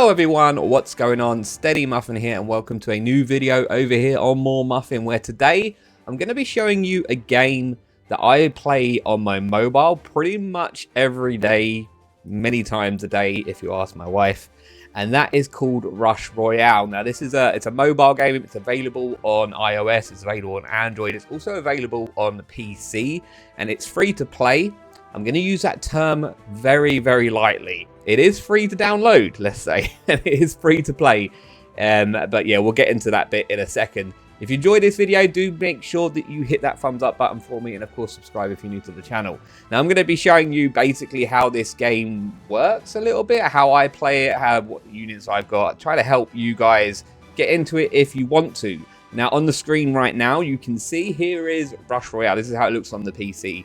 Hello everyone, what's going on? Steady Muffin here and welcome to a new video over here on More Muffin, where today I'm going to be showing you a game that I play on my mobile pretty much every day, many times a day if you ask my wife, and that is called Royale. Now this is it's a mobile game. It's available on iOS, it's available on Android, it's also available on PC, and it's free to play. I'm going to use that term very, very lightly. It is free to download, let's say, and it is free to play. But yeah, we'll get into that bit in a second. If you enjoyed this video, do make sure that you hit that thumbs up button for me, and of course subscribe if you're new to the channel. Now I'm going to be showing you basically how this game works a little bit, how I play it, what units I've got. Try to help you guys get into it if you want to. Now on the screen right now, you can see here is Royale. This is how it looks on the PC.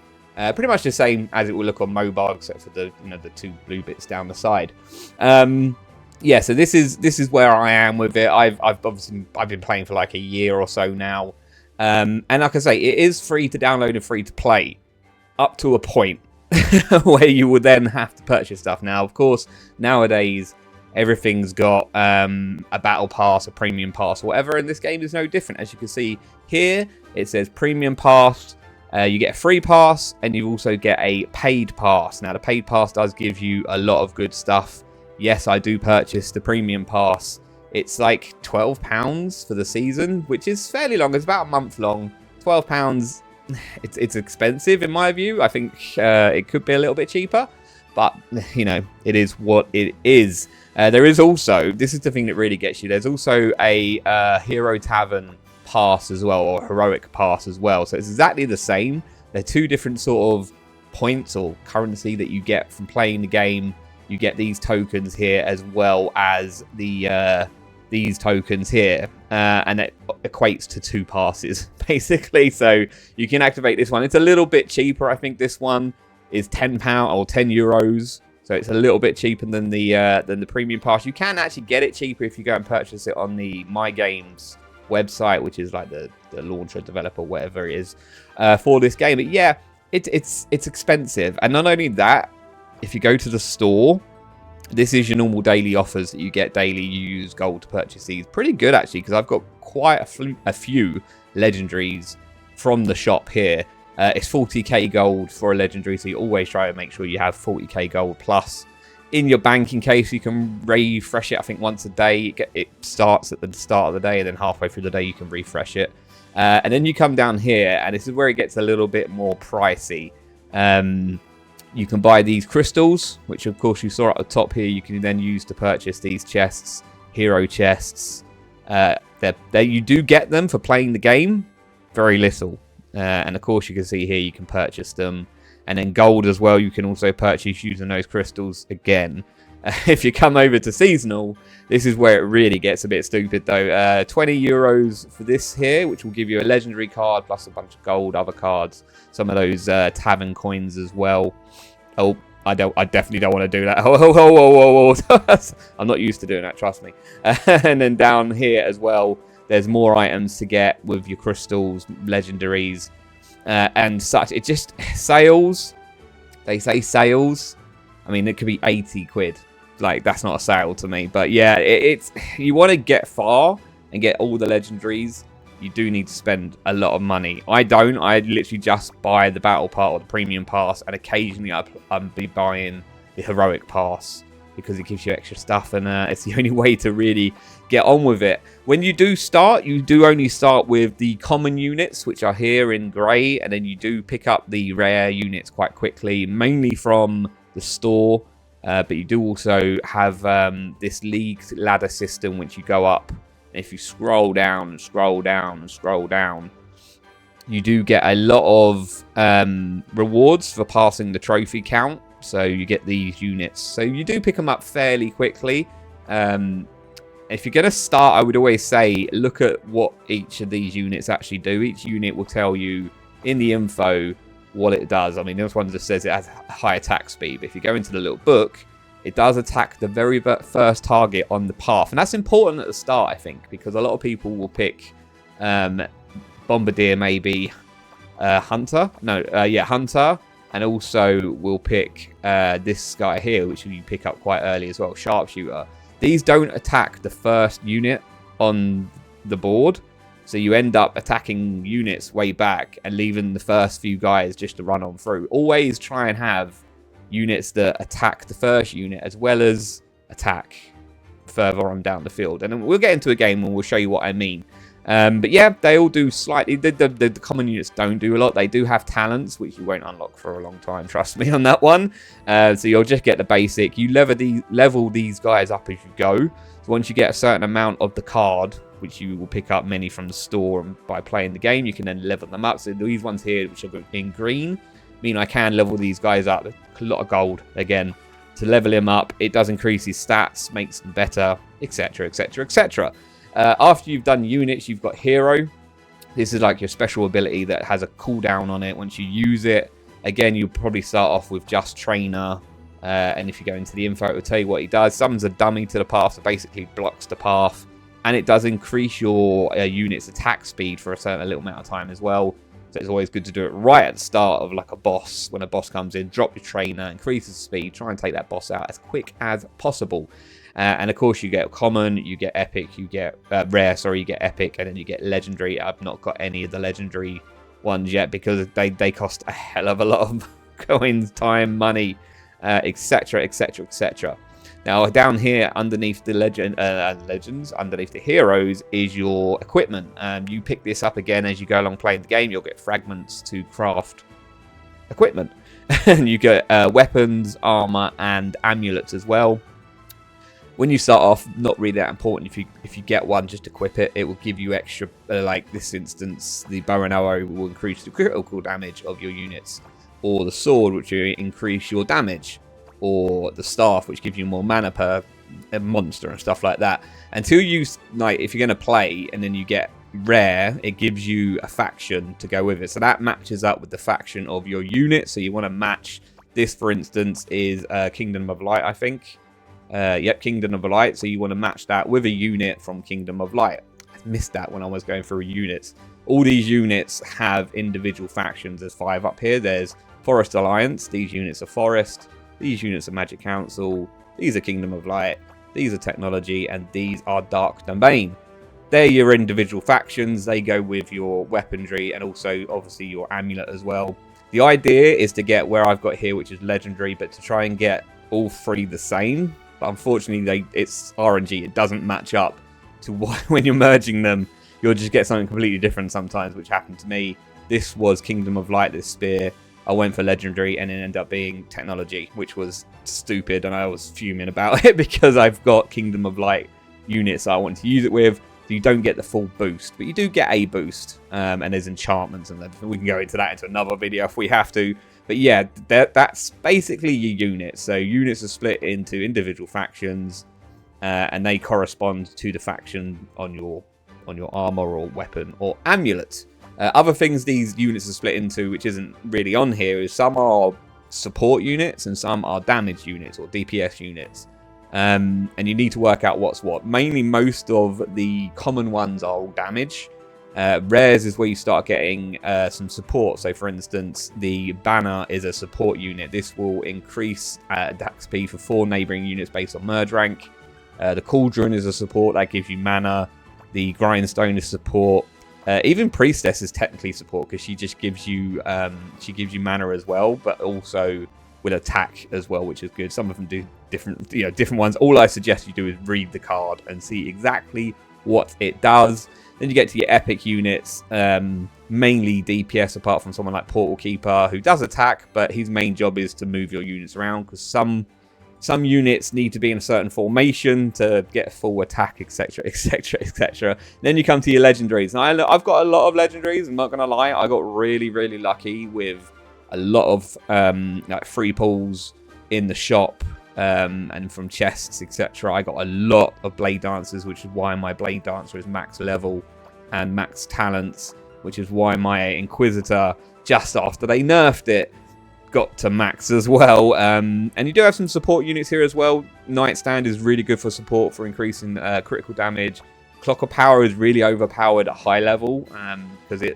Pretty much the same as it will look on mobile, except for the the two blue bits down the side. Yeah, so this is where I am with it. I've been playing for like a year or so now, and like I say, it is free to download and free to play, up to a point where you will then have to purchase stuff. Now, of course, nowadays everything's got a battle pass, a premium pass, or whatever, and this game is no different. As you can see here, it says premium pass. You get a free pass, and you also get a paid pass. Now, the paid pass does give you a lot of good stuff. Yes, I do purchase the premium pass. It's like £12 for the season, which is fairly long. It's about a month long. £12, it's expensive in my view. I think it could be a little bit cheaper, but you know, it is what it is. There is also, this is the thing that really gets you, there's also a Hero Tavern pass as well, or heroic pass as well. So it's exactly the same. They're two different sort of points or currency that you get from playing the game. You get these tokens here as well as these tokens here, and it equates to 2 passes basically. So you can activate this one. It's a little bit cheaper. I think this one is £10 or €10, so it's a little bit cheaper than the premium pass. You can actually get it cheaper if you go and purchase it on the My Games website, which is like the launcher, developer, whatever it is, for this game. But yeah, it's expensive. And not only that, if you go to the store, this is your normal daily offers that you get daily. You use gold to purchase these. Pretty good actually, because I've got quite a few legendaries from the shop here. It's 40k gold for a legendary, so you always try to make sure you have 40k gold plus in your bank in case you can refresh it. I think once a day. It starts at the start of the day, and then halfway through the day you can refresh it. And then you come down here, and this is where it gets a little bit more pricey. You can buy these crystals, which of course you saw at the top here. You can then use to purchase these chests, hero chests. You do get them for playing the game, very little. And of course you can see here you can purchase them. And then gold as well, you can also purchase using those crystals again. If you come over to seasonal, this is where it really gets a bit stupid though. €20 for this here, which will give you a legendary card plus a bunch of gold, other cards, some of those tavern coins as well. Oh, I definitely don't want to do that. Oh. I'm not used to doing that, trust me. And then down here as well, there's more items to get with your crystals, legendaries, and such. It just sales. They say sales. I mean, it could be 80 quid. Like, that's not a sale to me. But yeah, it's you want to get far and get all the legendaries, you do need to spend a lot of money. I don't. I literally just buy the battle pass or the premium pass, and occasionally I'll be buying the heroic pass because it gives you extra stuff, and it's the only way to really get on with it. When you do start, you do only start with the common units, which are here in grey, and then you do pick up the rare units quite quickly, mainly from the store. But you do also have this league ladder system, which you go up. And if you scroll down and scroll down and scroll down, you do get a lot of rewards for passing the trophy count. So you get these units. So you do pick them up fairly quickly. If you're going to start, I would always say, look at what each of these units actually do. Each unit will tell you in the info what it does. I mean, this one just says it has high attack speed. But if you go into the little book, it does attack the very first target on the path. And that's important at the start, I think, because a lot of people will pick Bombardier, maybe Hunter. No, yeah, Hunter. And also we'll pick this guy here, which you pick up quite early as well, Sharpshooter. These don't attack the first unit on the board, so you end up attacking units way back and leaving the first few guys just to run on through. Always try and have units that attack the first unit as well as attack further on down the field. And we'll get into a game and we'll show you what I mean. But yeah, they all do slightly. The common units don't do a lot. They do have talents, which you won't unlock for a long time. Trust me on that one. So you'll just get the basic. You level these guys up as you go. So once you get a certain amount of the card, which you will pick up many from the store and by playing the game, you can then level them up. So these ones here, which are in green, mean I can level these guys up. A lot of gold again to level him up. It does increase his stats, makes them better, etc, etc, etc. After you've done units, you've got hero. This is like your special ability that has a cooldown on it. Once you use it, again, you'll probably start off with just trainer. And if you go into the info, it will tell you what he does. Summons a dummy to the path, so basically blocks the path. And it does increase your unit's attack speed for a certain little amount of time as well. So it's always good to do it right at the start of like a boss. When a boss comes in, drop your trainer, increase the speed, try and take that boss out as quick as possible. And of course you get common, you get epic, you get rare, sorry, you get epic, and then you get legendary. I've not got any of the legendary ones yet because they cost a hell of a lot of coins, time, money, etc, etc, etc. Now down here underneath the legends, underneath the heroes is your equipment. You pick this up again as you go along playing the game. You'll get fragments to craft equipment. And you get weapons, armor, and amulets as well. When you start off, not really that important. If you get one, just equip it. It will give you extra, like this instance, the bow and arrow will increase the critical damage of your units, or the sword, which will increase your damage, or the staff, which gives you more mana per monster and stuff like that. Until you, like, if you're going to play and then you get rare, it gives you a faction to go with it. So that matches up with the faction of your unit. So you want to match this, for instance, is Kingdom of Light, I think. Yep, Kingdom of Light. So you want to match that with a unit from Kingdom of Light. I missed that when I was going through units. All these units have individual factions. There's 5 up here. There's Forest Alliance. These units are Forest. These units are Magic Council. These are Kingdom of Light. These are Technology. And these are Dark Domain. They're your individual factions. They go with your weaponry and also obviously your amulet as well. The idea is to get where I've got here, which is Legendary, but to try and get all 3 the same. But unfortunately, it's RNG. It doesn't match up to when you're merging them. You'll just get something completely different sometimes, which happened to me. This was Kingdom of Light, this spear. I went for Legendary and it ended up being Technology, which was stupid. And I was fuming about it because I've got Kingdom of Light units I want to use it with. So you don't get the full boost, but you do get a boost. And there's enchantments and everything. We can go into another video if we have to. But yeah, that's basically your units. So units are split into individual factions, and they correspond to the faction on your armor or weapon or amulet. Other things these units are split into, which isn't really on here, is some are support units and some are damage units or DPS units. And you need to work out what's what. Mainly, most of the common ones are all damage. Rares is where you start getting some support. So for instance, the banner is a support unit. This will increase attack speed for 4 neighboring units based on merge rank. The cauldron is a support that gives you mana. The grindstone is support. Even priestess is technically support because she just gives you mana as well, but also will attack as well, which is good. Some of them do different ones. All I suggest you do is read the card and see exactly what it does. Then you get to your epic units, mainly DPS, apart from someone like Portal Keeper, who does attack, but his main job is to move your units around, because some units need to be in a certain formation to get a full attack, etc, etc, etc. Then you come to your legendaries. Now, I've got a lot of legendaries, I'm not going to lie. I got really, really lucky with a lot of like free pulls in the shop. And from chests, etc. I got a lot of Blade Dancers, which is why my Blade Dancer is max level and max talents, which is why my Inquisitor, just after they nerfed it, got to max as well. And you do have some support units here as well. Nightstand is really good for support for increasing critical damage. Clock of Power is really overpowered at high level because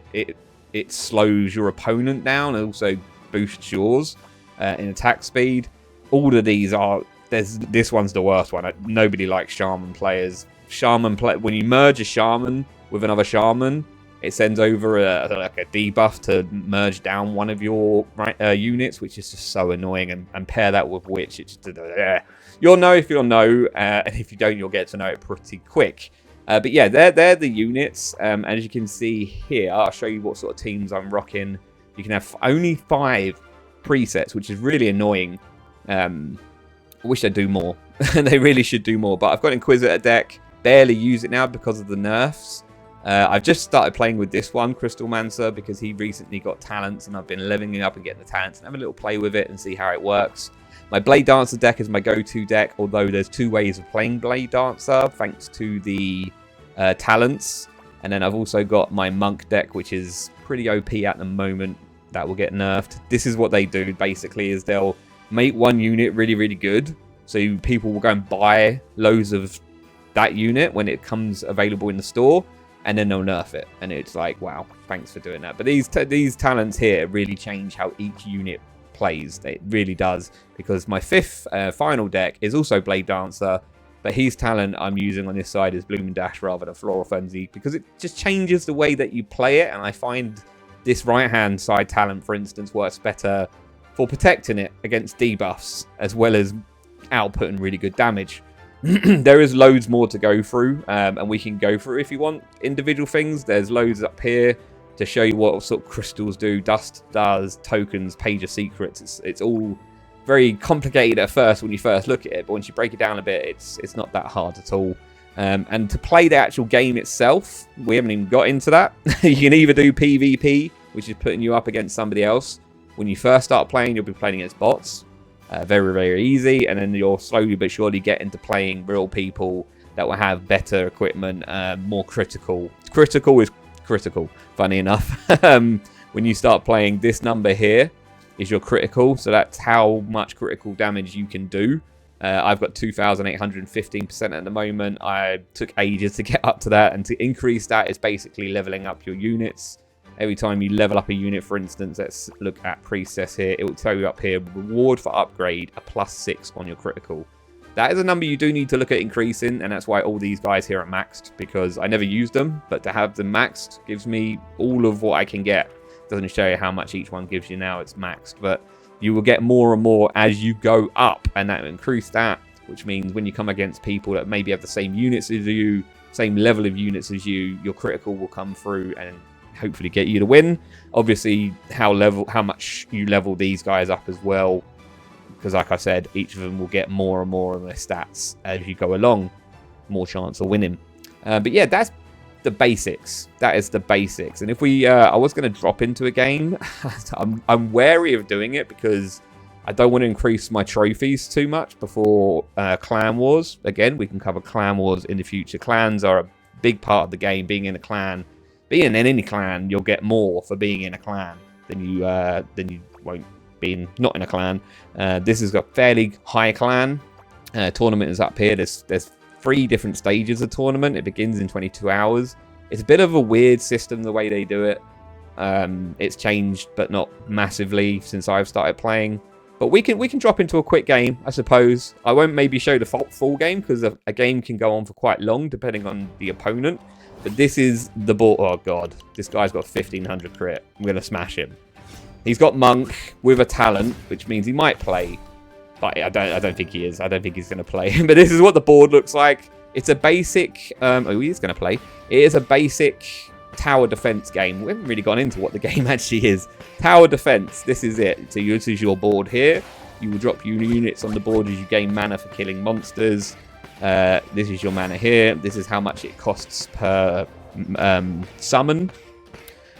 it slows your opponent down and also boosts yours in attack speed. All of these are this one's the worst one. Nobody likes Shaman players. When you merge a Shaman with another Shaman, it sends over like a debuff to merge down one of your units, which is just so annoying. And pair that with Witch, it's just, you'll know if you'll know, and if you don't, you'll get to know it pretty quick. But yeah, they're the units. As you can see here, I'll show you what sort of teams I'm rocking. You can have only 5 presets, which is really annoying. I wish they'd do more. They really should do more. But I've got Inquisitor deck. Barely use it now because of the nerfs. I've just started playing with this one, Crystal Mancer, because he recently got talents, and I've been leveling up and getting the talents and have a little play with it and see how it works. My Blade Dancer deck is my go-to deck, although there's 2 ways of playing Blade Dancer, thanks to the talents. And then I've also got my Monk deck, which is pretty OP at the moment. That will get nerfed. This is what they do, basically, is they'll make one unit really, really good. So people will go and buy loads of that unit when it comes available in the store, and then they'll nerf it. And it's like, wow, thanks for doing that. But these talents here really change how each unit plays. It really does, because my 5th final deck is also Blade Dancer, but his talent I'm using on this side is Bloom and Dash rather than Floral Frenzy, because it just changes the way that you play it. And I find this right-hand side talent, for instance, works better for protecting it against debuffs, as well as outputting really good damage. There is loads more to go through, and we can go through if you want individual things. There's loads up here to show you what sort of crystals do, dust does, tokens, page of secrets. It's all very complicated at first when you first look at it, but once you break it down a bit, it's not that hard at all. And to play the actual game itself, we haven't even got into that. You can either do PvP, which is putting you up against somebody else. When you first start playing, you'll be playing against bots. Very, very easy. And then you'll slowly but surely get into playing real people that will have better equipment, more critical. Critical is critical, funny enough. When you start playing, this number here is your critical. So that's how much critical damage you can do. I've got 2,815% at the moment. I took ages to get up to that, and to increase that is basically leveling up your units. Every time you level up a unit, for instance, let's look at presets here. It will tell you up here, reward for upgrade, a +6 on your critical. That is a number you do need to look at increasing, and that's why all these guys here are maxed, because I never used them, but to have them maxed gives me all of what I can get. It doesn't show you how much each one gives you now, it's maxed, but you will get more and more as you go up, and that will increase that, which means when you come against people that maybe have the same units as you, same level of units as you, your critical will come through and hopefully get you to win. Obviously, how much you level these guys up as well, because like I said, each of them will get more and more of their stats as you go along, more chance of winning. But yeah, that's the basics. That is the basics. And if we, I was going to drop into a game. I'm wary of doing it because I don't want to increase my trophies too much before Clan Wars. Again, we can cover Clan Wars in the future. Clans are a big part of the game. Being in a clan, being in any clan, you'll get more for being in a clan than you won't being not in a clan. This is a fairly high clan. Tournament is up here. There's 3 different stages of tournament. It begins in 22 hours. It's a bit of a weird system the way they do it. It's changed, but not massively since I've started playing. But we can drop into a quick game, I suppose. I won't maybe show the full game because a game can go on for quite long depending on the opponent. But this is the ball. Oh god, this guy's got 1500 crit. I'm gonna smash him. He's got Monk with a talent, which means he might play. But I don't think he is. I don't think he's going to play. But this is what the board looks like. It's a basic... oh, he is going to play. It is a basic tower defense game. We haven't really gone into what the game actually is. Tower defense. This is it. So this is your board here. You will drop units on the board as you gain mana for killing monsters. This is your mana here. This is how much it costs per summon.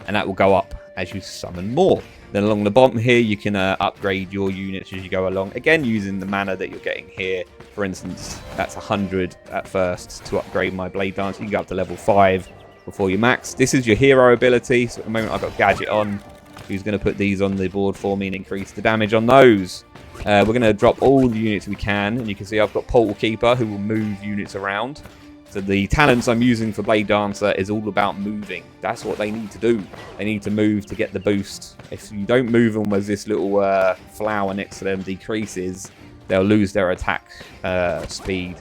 And that will go up as you summon more. Then along the bottom here, you can upgrade your units as you go along. Again, using the mana that you're getting here. For instance, that's 100 at first to upgrade my Blade Dancer. You can go up to level 5 before you max. This is your hero ability. So at the moment, I've got Gadget on, who's going to put these on the board for me and increase the damage on those. We're going to drop all the units we can. And you can see I've got Portal Keeper, who will move units around. So the talents I'm using for Blade Dancer is all about moving. That's what they need to do. They need to move to get the boost. If you don't move them as this little flower next to them decreases, they'll lose their attack speed.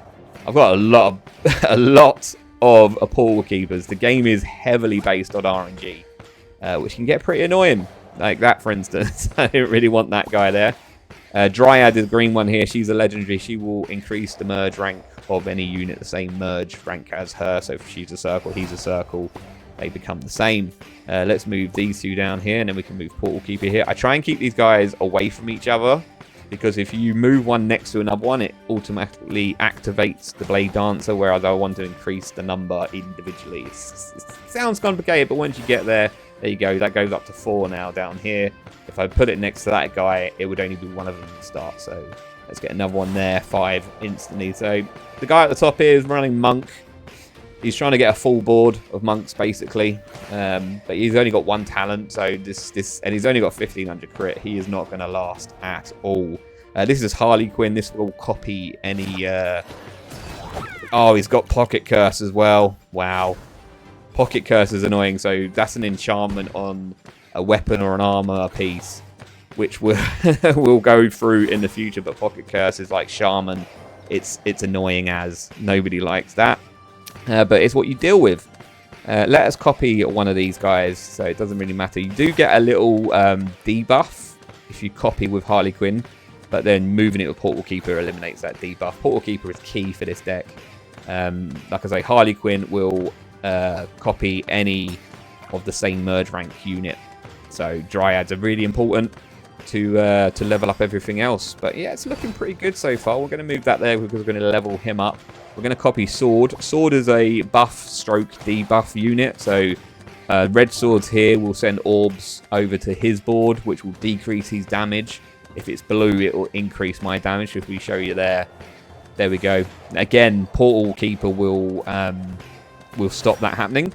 I've got a lot of portal keepers. The game is heavily based on RNG, which can get pretty annoying. Like that, for instance. I didn't really want that guy there. Dryad is the green one here. She's a legendary. She will increase the merge rank of any unit the same merge rank as her. So if she's a circle, he's a circle, they become the same. Let's move these two down here, and then we can move Portal Keeper here. I try and keep these guys away from each other, because if you move one next to another one, it automatically activates the Blade Dancer, whereas I want to increase the number individually. It sounds complicated, but once you get there, there you go. That goes up to 4 now down here. If I put it next to that guy, it would only be one of them to start. So let's get another one there, 5 instantly. So the guy at the top here is running Monk. He's trying to get a full board of monks, basically. But he's only got 1 talent, so and he's only got 1500 crit. He is not going to last at all. This is Harley Quinn. This will copy any... Oh, he's got Pocket Curse as well. Wow. Pocket Curse is annoying, so that's an enchantment on a weapon or an armor piece, which will go through in the future. But Pocket Curse is like Shaman. It's annoying as nobody likes that. But it's what you deal with. Let us copy one of these guys, so it doesn't really matter. You do get a little debuff if you copy with Harley Quinn, but then moving it with Portal Keeper eliminates that debuff. Portal Keeper is key for this deck. Like I say, Harley Quinn will copy any of the same merge rank unit. So Dryads are really important to level up everything else. But yeah, it's looking pretty good so far. We're going to move that there because we're going to level him up. We're going to copy Sword. Sword is a buff stroke debuff unit. So red swords here will send orbs over to his board, which will decrease his damage. If it's blue, it will increase my damage. If we show you there, there we go. Again, Portal Keeper will stop that happening.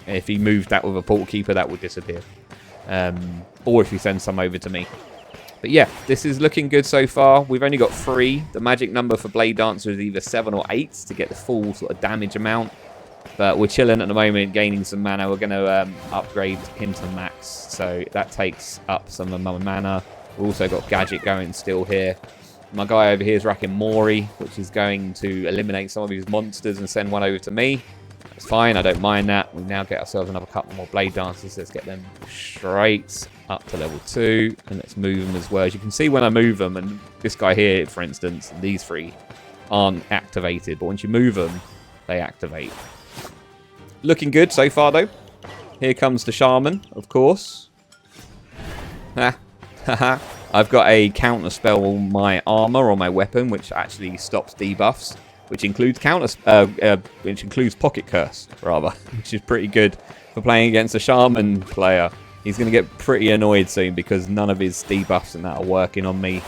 If he moves that with a Portal Keeper, that will disappear. Or if you send some over to me. But yeah, this is looking good so far. We've only got 3. The magic number for Blade Dancer is either 7 or 8 to get the full sort of damage amount. But we're chilling at the moment, gaining some mana. We're going to upgrade him to max. So that takes up some of my mana. We've also got Gadget going still here. My guy over here is racking Mori, which is going to eliminate some of his monsters and send one over to me. It's fine, I don't mind that. We now get ourselves another couple more Blade Dancers. Let's get them straight up to level 2. And let's move them as well. As you can see when I move them, and this guy here, for instance, these 3 aren't activated. But once you move them, they activate. Looking good so far, though. Here comes the Shaman, of course. I've got a counter spell on my armor or my weapon, which actually stops debuffs. Which includes Pocket Curse, rather, which is pretty good for playing against a Shaman player. He's going to get pretty annoyed soon because none of his debuffs and that are working on me.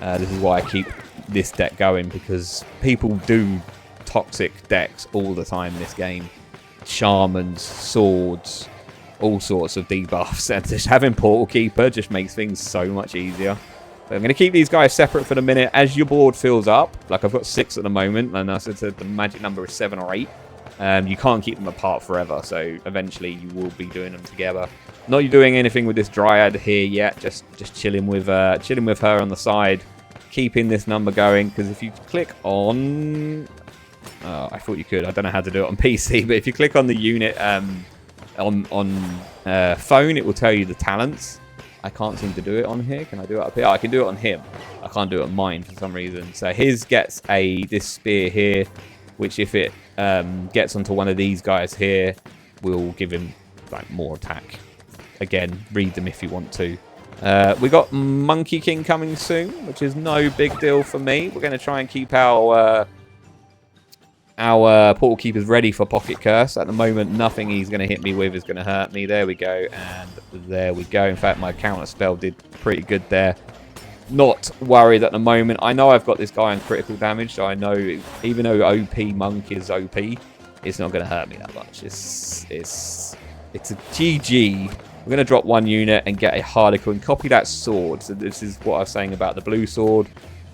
This is why I keep this deck going, because people do toxic decks all the time in this game. Shamans, swords, all sorts of debuffs, and just having Portal Keeper just makes things so much easier. I'm going to keep these guys separate for the minute. As your board fills up, like I've got 6 at the moment, and I said the magic number is 7 or 8. You can't keep them apart forever, so eventually you will be doing them together. Not doing anything with this Dryad here yet, just chilling with her on the side, keeping this number going. Because if you click on, I thought you could. I don't know how to do it on PC, but if you click on the unit on phone, it will tell you the talents. I can't seem to do it on here. Can I do it up here? Oh, I can do it on him. I can't do it on mine for some reason. So his gets this spear here, which if it gets onto one of these guys here, will give him like more attack. Again, read them if you want to. We got Monkey King coming soon, which is no big deal for me. We're going to try and keep our Portal Keeper's ready for Pocket Curse. At the moment, nothing he's going to hit me with is going to hurt me. There we go, and there we go. In fact, my counter spell did pretty good there. Not worried at the moment. I know I've got this guy on critical damage, so I know even though OP Monk is OP, it's not going to hurt me that much. It's a GG. We're going to drop 1 unit and get a Harlequin. Copy that sword. So this is what I was saying about the blue sword.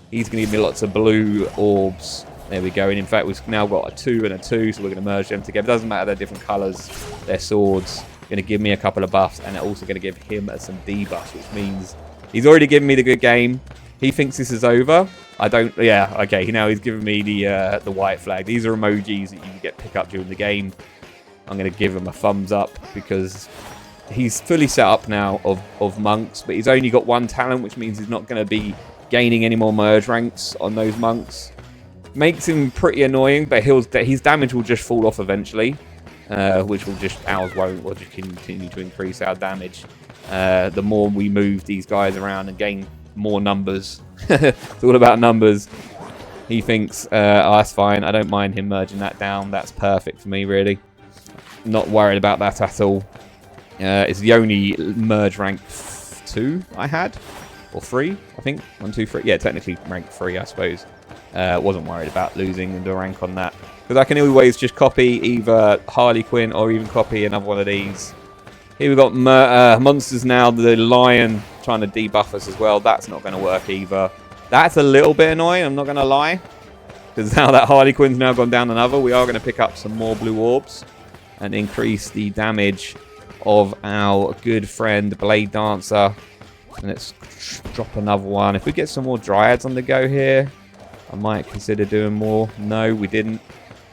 He's going to give me lots of blue orbs. There we go. And in fact, we've now got a 2 and a 2, so we're going to merge them together. Doesn't matter, they're different colours. They're swords. Going to give me a couple of buffs, and they're also going to give him some debuffs, which means he's already given me the good game. He thinks this is over. I don't... Yeah, okay. Now he's giving me the white flag. These are emojis that you can pick up during the game. I'm going to give him a thumbs up because he's fully set up now of monks, but he's only got one talent, which means he's not going to be gaining any more merge ranks on those monks. Makes him pretty annoying, but his damage will just fall off eventually, which will just... Ours won't. We'll just continue to increase our damage. The more we move these guys around and gain more numbers. It's all about numbers. He thinks, oh, that's fine. I don't mind him merging that down. That's perfect for me, really. Not worried about that at all. It's the only merge rank 2 I had. Or 3, I think. 1, 2, 3. Yeah, technically rank 3, I suppose. Wasn't worried about losing the rank on that. Because I can always just copy either Harley Quinn or even copy another one of these. Here we've got monsters now. The lion trying to debuff us as well. That's not going to work either. That's a little bit annoying, I'm not going to lie. Because now that Harley Quinn's now gone down another, we are going to pick up some more blue orbs. And increase the damage of our good friend Blade Dancer. And let's drop another one. If we get some more Dryads on the go here, I might consider doing more. No, we didn't.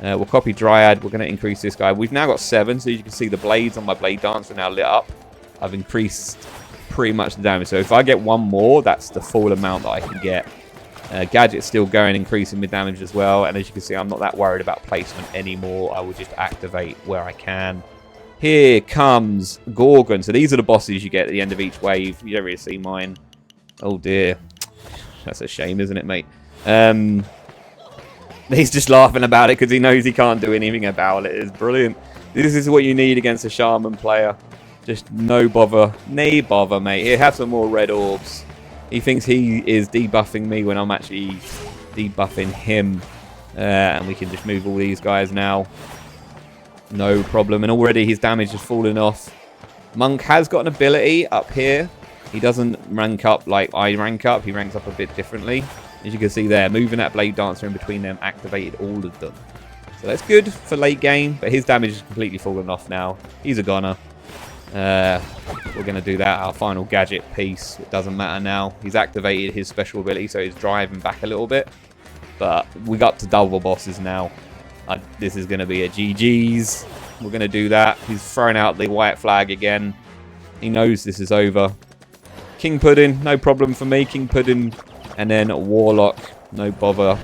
We'll copy Dryad. We're going to increase this guy. We've now got 7, so you can see the blades on my Blade Dancer are now lit up. I've increased pretty much the damage. So if I get one more, that's the full amount that I can get. Gadget's still going, increasing my damage as well. And as you can see, I'm not that worried about placement anymore. I will just activate where I can. Here comes Gorgon. So these are the bosses you get at the end of each wave. You don't really see mine. Oh dear. That's a shame, isn't it, mate? He's just laughing about it because he knows he can't do anything about it. It's brilliant. This is what you need against a shaman player. Just no bother. Nay bother, mate. Here, have some more red orbs. He thinks he is debuffing me when I'm actually debuffing him. And we can just move all these guys now. No problem. And already his damage is falling off. Monk has got an ability up here. He doesn't rank up like I rank up. He ranks up a bit differently. As you can see there, moving that Blade Dancer in between them activated all of them. So that's good for late game, but his damage is completely fallen off now. He's a goner. We're going to do that, our final gadget piece. It doesn't matter now. He's activated his special ability, so he's driving back a little bit. But we got to double bosses now. This is going to be a GG's. We're going to do that. He's throwing out the white flag again. He knows this is over. King Pudding, no problem for me. King Pudding and then Warlock, no bother.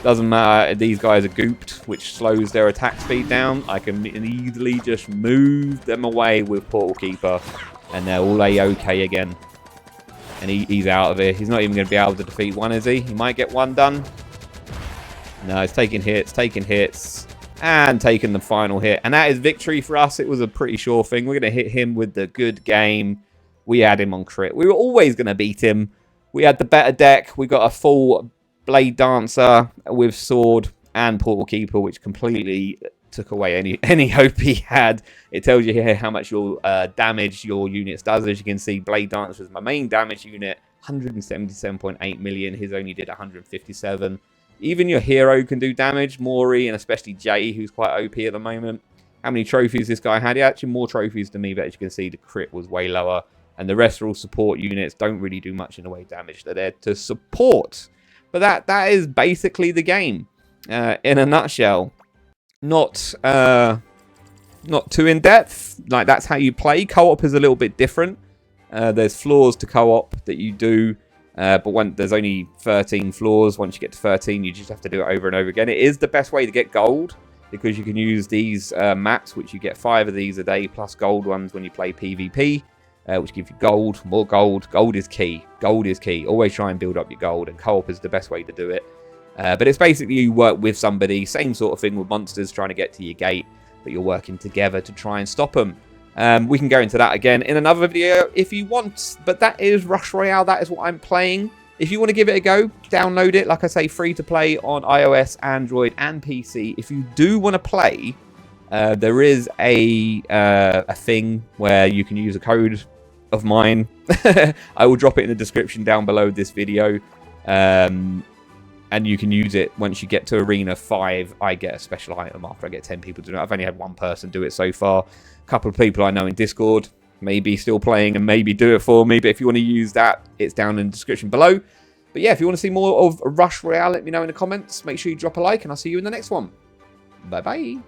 Doesn't matter, these guys are gooped, which slows their attack speed down. I can easily just move them away with Portal Keeper, and they're all A-okay again. And he's out of here. He's not even going to be able to defeat one, is he? He might get one done. No, he's taking hits, and taking the final hit. And that is victory for us. It was a pretty sure thing. We're going to hit him with the good game. We had him on crit. We were always going to beat him. We had the better deck. We got a full Blade Dancer with Sword and Portal Keeper, which completely took away any hope he had. It tells you here how much your damage your units does. As you can see, Blade Dancer is my main damage unit, 177.8 million. His only did 157. Even your hero can do damage, Mori, and especially Jay, who's quite OP at the moment. How many trophies this guy had? He had actually more trophies than me, but as you can see, the crit was way lower. And the rest are all support units. Don't really do much in the way of damage. They're there to support. But that is basically the game. In a nutshell. Not too in-depth. Like, that's how you play. Co-op is a little bit different. There's floors to co-op that you do. But there's only 13 floors. Once you get to 13, you just have to do it over and over again. It is the best way to get gold. Because you can use these maps, which you get 5 of these a day. Plus gold ones when you play PvP. Which give you gold, more gold. Gold is key. Gold is key. Always try and build up your gold, and co-op is the best way to do it. But it's basically you work with somebody, same sort of thing with monsters trying to get to your gate, but you're working together to try and stop them. We can go into that again in another video if you want, but that is Rush Royale. That is what I'm playing. If you want to give it a go, download it. Like I say, free to play on iOS, Android, and PC. If you do want to play, there is a thing where you can use a code of mine. I will drop it in the description down below this video. And you can use it once you get to Arena 5. I get a special item after I get 10 people to do it. I've only had one person do it so far. A couple of people I know in Discord maybe still playing and maybe do it for me. But if you want to use that, it's down in the description below. But yeah, if you want to see more of Rush Royale, let me know in the comments. Make sure you drop a like, and I'll see you in the next one. Bye-bye.